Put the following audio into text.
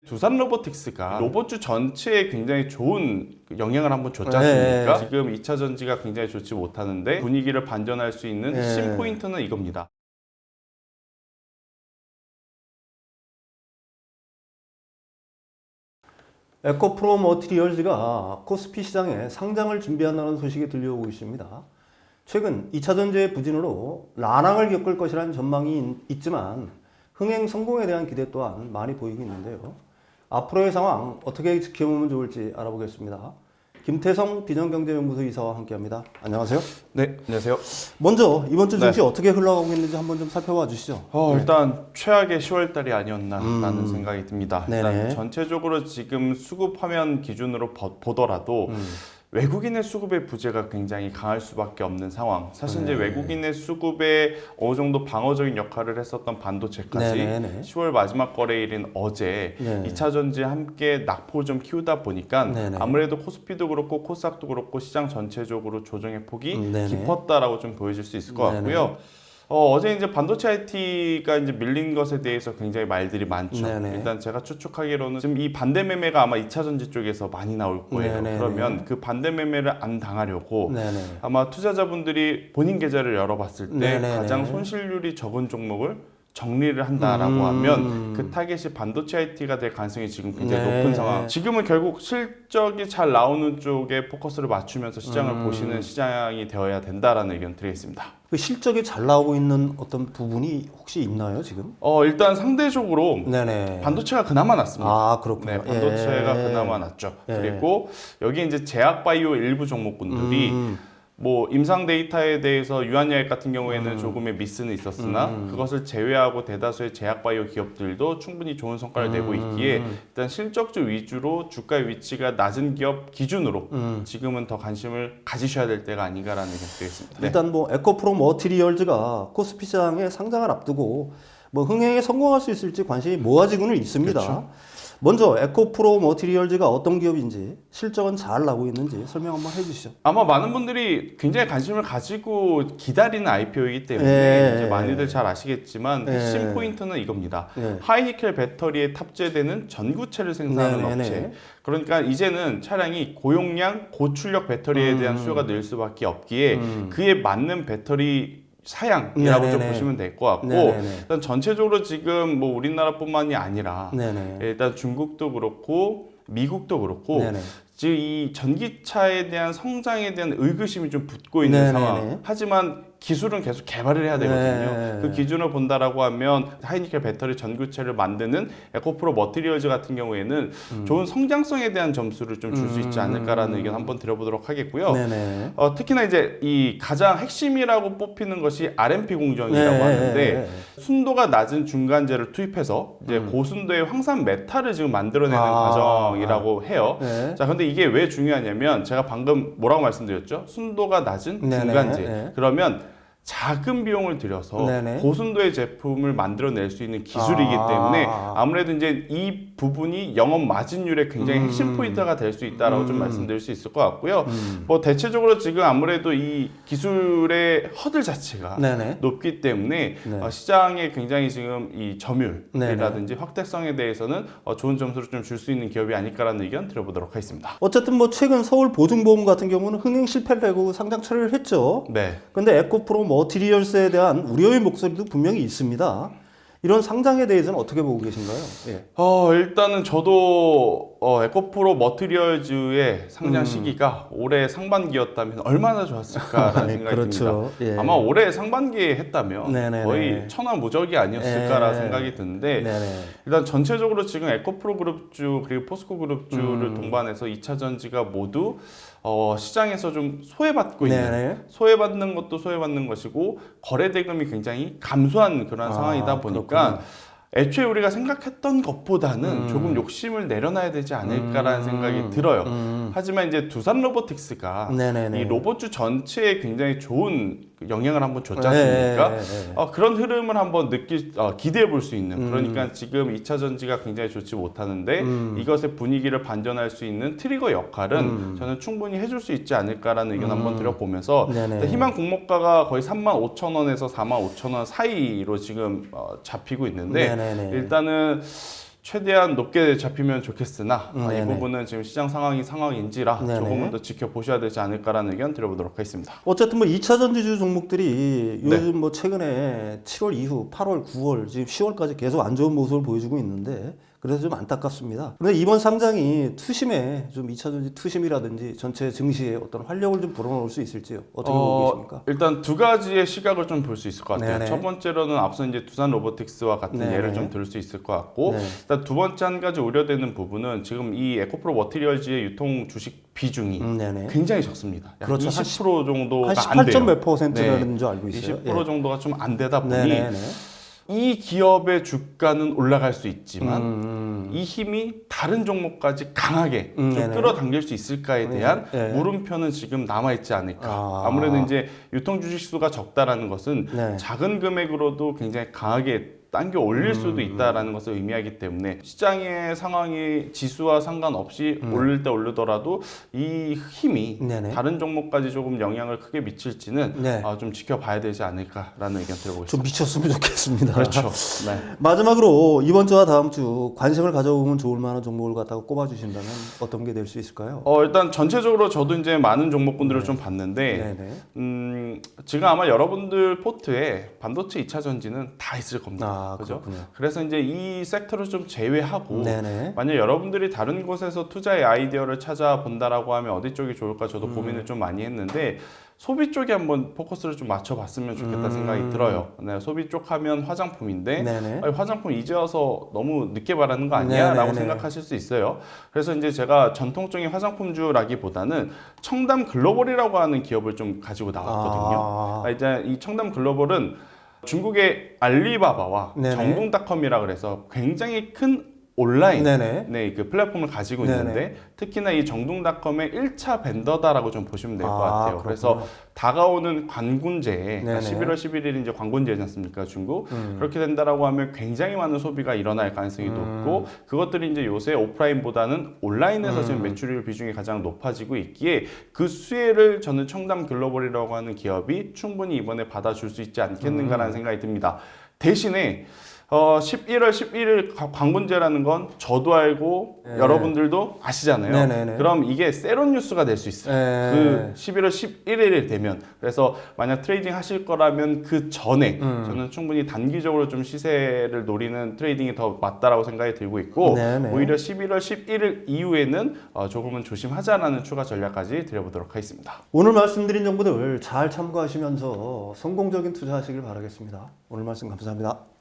두산 로보틱스가 로봇주 전체에 굉장히 좋은 영향을 한번 줬지 않습니까? 지금 2차 전지가 굉장히 좋지 못하는데 분위기를 반전할 수 있는 핵심 포인트는 이겁니다. 에코프로 머티리얼즈가 코스피 시장에 상장을 준비한다는 소식이 들려오고 있습니다. 최근 2차 전지의 부진으로 난항을 겪을 것이라는 전망이 있지만 흥행 성공에 대한 기대 또한 많이 보이고 있는데요. 앞으로의 상황 어떻게 지켜보면 좋을지 알아보겠습니다. 김태성 비전경제연구소 이사와 함께합니다. 안녕하세요. 네, 안녕하세요. 먼저 이번 주 증시 어떻게 흘러가고 있는지 한번 좀 살펴봐 주시죠. 일단 최악의 10월달이 아니었나라는 생각이 듭니다. 일단 전체적으로 지금 수급 화면 기준으로 보더라도 외국인의 수급의 부재가 굉장히 강할 수밖에 없는 상황. 사실 이제 외국인의 수급에 어느 정도 방어적인 역할을 했었던 반도체까지 10월 마지막 거래일인 어제 2차 전지 함께 낙폭을 좀 키우다 보니까 아무래도 코스피도 그렇고 코스닥도 그렇고 시장 전체적으로 조정의 폭이 깊었다라고 좀 보여질 수 있을 것 같고요. 어제 이제 반도체 IT가 이제 밀린 것에 대해서 굉장히 말들이 많죠. 일단 제가 추측하기로는 지금 이 반대 매매가 아마 2차 전지 쪽에서 많이 나올 거예요. 그러면 그 반대 매매를 안 당하려고 아마 투자자분들이 본인 계좌를 열어봤을 때 가장 손실률이 적은 종목을 정리를 한다라고 하면 그 타겟이 반도체 IT가 될 가능성이 지금 굉장히 높은 상황. 지금은 결국 실적이 잘 나오는 쪽에 포커스를 맞추면서 시장을 보시는 시장이 되어야 된다라는 의견 드리겠습니다. 그 실적이 잘 나오고 있는 어떤 부분이 혹시 있나요, 지금? 일단 상대적으로 반도체가 그나마 낫습니다. 아, 그렇군요. 네, 반도체가 그나마 낫죠. 그리고 여기 이제 제약바이오 일부 종목군들이 뭐 임상 데이터에 대해서 유한약액 같은 경우에는 조금의 미스는 있었으나 그것을 제외하고 대다수의 제약바이오 기업들도 충분히 좋은 성과를 내고 있기에 일단 실적주 위주로 주가의 위치가 낮은 기업 기준으로 지금은 더 관심을 가지셔야 될 때가 아닌가라는 의견 드리겠습니다. 일단 뭐 에코프로 머티리얼즈가 코스피 시장에 상장을 앞두고 뭐 흥행에 성공할 수 있을지 관심이 모아지고는 있습니다. 그렇죠. 먼저 에코프로 머티리얼즈가 어떤 기업인지 실적은 잘 나고 있는지 설명 한번 해주시죠. 아마 많은 분들이 굉장히 관심을 가지고 기다리는 IPO이기 때문에 이제 많이들 잘 아시겠지만 핵심 포인트는 이겁니다. 하이니켈 배터리에 탑재되는 전구체를 생산하는 업체. 그러니까 이제는 차량이 고용량, 고출력 배터리에 대한 수요가 늘 수밖에 없기에 그에 맞는 배터리 사양이라고 좀 보시면 될 것 같고 일단 전체적으로 지금 뭐 우리나라뿐만이 아니라 일단 중국도 그렇고 미국도 그렇고 지금 이 전기차에 대한 성장에 대한 의구심이 좀 붙고 있는 상황. 하지만 기술은 계속 개발을 해야 되거든요. 그 기준을 본다라고 하면 하이니켈 배터리 전구체를 만드는 에코프로 머티리얼즈 같은 경우에는 좋은 성장성에 대한 점수를 좀 줄 수 있지 않을까라는 의견 한번 드려보도록 하겠고요. 특히나 이제 이 가장 핵심이라고 뽑히는 것이 RMP 공정이라고 하는데 순도가 낮은 중간재를 투입해서 이제 고순도의 황산 메탈을 지금 만들어내는 과정이라고 해요. 자, 근데 이게 왜 중요하냐면 제가 방금 뭐라고 말씀드렸죠? 순도가 낮은 중간재. 그러면 작은 비용을 들여서 고순도의 제품을 만들어낼 수 있는 기술이기 때문에 아무래도 이제 이 부분이 영업 마진율의 굉장히 핵심 포인트가 될 수 있다라고 좀 말씀드릴 수 있을 것 같고요. 뭐 대체적으로 지금 아무래도 이 기술의 허들 자체가 높기 때문에 시장에 굉장히 지금 이 점유율이라든지 확대성에 대해서는 좋은 점수를 좀 줄 수 있는 기업이 아닐까라는 의견 드려보도록 하겠습니다. 어쨌든 뭐 최근 서울 보증보험 같은 경우는 흥행 실패를 하고 상장 처리를 했죠. 근데 에코프로 머티리얼스에 대한 우려의 목소리도 분명히 있습니다. 이런 상장에 대해서는 어떻게 보고 계신가요? 일단은 저도 에코프로 머티리얼즈의 상장 시기가 올해 상반기였다면 얼마나 좋았을까라는 생각이 듭니다. 아마 올해 상반기에 했다면 거의 천하무적이 아니었을까라는 생각이 드는데 일단 전체적으로 지금 에코프로 그룹주 그리고 포스코 그룹주를 동반해서 2차 전지가 모두 시장에서 좀 소외받고 있는 소외받는 것도 소외받는 것이고 거래 대금이 굉장히 감소한 그런 상황이다 보니까 애초에 우리가 생각했던 것보다는 조금 욕심을 내려놔야 되지 않을까라는 생각이 들어요. 하지만 이제 두산 로보틱스가 이 로봇주 전체에 굉장히 좋은 영향을 한번 줬지 않습니까? 그런 흐름을 한번 기대해 볼 수 있는 그러니까 지금 2차 전지가 굉장히 좋지 못하는데 이것의 분위기를 반전할 수 있는 트리거 역할은 저는 충분히 해줄 수 있지 않을까라는 의견 한번 드려보면서 희망 공모가가 거의 35,000원에서 45,000원 사이로 지금 잡히고 있는데 일단은 최대한 높게 잡히면 좋겠으나 이 네네. 부분은 지금 시장 상황이 상황인지라 네네. 조금은 더 지켜보셔야 되지 않을까라는 의견 드려보도록 하겠습니다. 어쨌든 뭐 2차 전지주 종목들이 네. 요즘 뭐 최근에 7월 이후 8월, 9월, 지금 10월까지 계속 안 좋은 모습을 보여주고 있는데 그래서 좀 안타깝습니다. 그런데 이번 상장이 투심에 좀 2차 전지 투심이라든지 전체 증시에 어떤 활력을 좀 불어넣을 수 있을지요? 어떻게 보고 계십니까? 일단 두 가지의 시각을 좀 볼 수 있을 것 같아요. 네네. 첫 번째로는 앞서 이제 두산 로보틱스와 같은 네네. 예를 좀 들 수 있을 것 같고, 네. 일단 두 번째 한 가지 우려되는 부분은 지금 이 에코프로 머티리얼즈의 유통 주식 비중이 네네. 굉장히 적습니다. 약 그렇죠. 20% 정도가 한 안 18점 돼요. 몇 %라는 줄 알고 있어요. 20% 정도가 좀 안 되다 보니 네네네. 이 기업의 주가는 올라갈 수 있지만 이 힘이 다른 종목까지 강하게 좀 네네. 끌어당길 수 있을까에 대한 네. 물음표는 지금 남아있지 않을까. 아. 아무래도 이제 유통 주식 수가 적다라는 것은 네. 작은 금액으로도 굉장히 강하게 당겨 올릴 수도 있다라는 것을 의미하기 때문에 시장의 상황이 지수와 상관없이 오를 때 오르더라도 이 힘이 네네. 다른 종목까지 조금 영향을 크게 미칠지는 네. 좀 지켜봐야 되지 않을까라는 의견 들어보겠습니다. 좀 미쳤으면 좋겠습니다. 그렇죠. 네. 마지막으로 이번 주와 다음 주 관심을 가져보면 좋을 만한 종목을 갖다가 꼽아주신다면 어떤 게 될 수 있을까요? 일단 전체적으로 저도 이제 많은 종목군들을 좀 봤는데, 네네. 지금 아마 여러분들 포트에 반도체 2차 전지는 다 있을 겁니다. 그죠? 그렇군요. 그래서 이제 이 섹터를 좀 제외하고, 네네. 만약 여러분들이 다른 곳에서 투자의 아이디어를 찾아본다라고 하면 어디 쪽이 좋을까 저도 고민을 좀 많이 했는데, 소비 쪽에 한번 포커스를 좀 맞춰봤으면 좋겠다 생각이 들어요. 네, 소비 쪽 하면 화장품인데 네네. 아니, 화장품 이제 와서 너무 늦게 말하는 거 아니야? 네네네. 라고 생각하실 수 있어요. 그래서 이제 제가 전통적인 화장품주라기보다는 청담 글로벌이라고 하는 기업을 좀 가지고 나왔거든요. 이제 이 청담 글로벌은 중국의 알리바바와 네네. 정동닷컴이라 그래서 굉장히 큰 온라인 네네. 네, 그 플랫폼을 가지고 네네. 있는데 특히나 이 정동닷컴의 1차 벤더다라고 좀 보시면 될 것 같아요. 그렇군요. 그래서 다가오는 관군제에 그러니까 네네. 11월 11일이 이제 관군제지 않습니까? 중국. 그렇게 된다라고 하면 굉장히 많은 소비가 일어날 가능성이 높고 그것들이 이제 요새 오프라인보다는 온라인에서 지금 매출율 비중이 가장 높아지고 있기에 그 수혜를 저는 청담 글로벌이라고 하는 기업이 충분히 이번에 받아줄 수 있지 않겠는가라는 생각이 듭니다. 대신에 11월 11일 관군제라는 건 저도 알고 네. 여러분들도 아시잖아요. 네네네. 그럼 이게 세론 뉴스가 될 수 있어요. 그 11월 11일이 되면 그래서 만약 트레이딩 하실 거라면 그 전에 저는 충분히 단기적으로 좀 시세를 노리는 트레이딩이 더 맞다라고 생각이 들고 있고 네네. 오히려 11월 11일 이후에는 조금은 조심하자라는 추가 전략까지 드려보도록 하겠습니다. 오늘 말씀드린 정보들 잘 참고하시면서 성공적인 투자하시길 바라겠습니다. 오늘 말씀 감사합니다.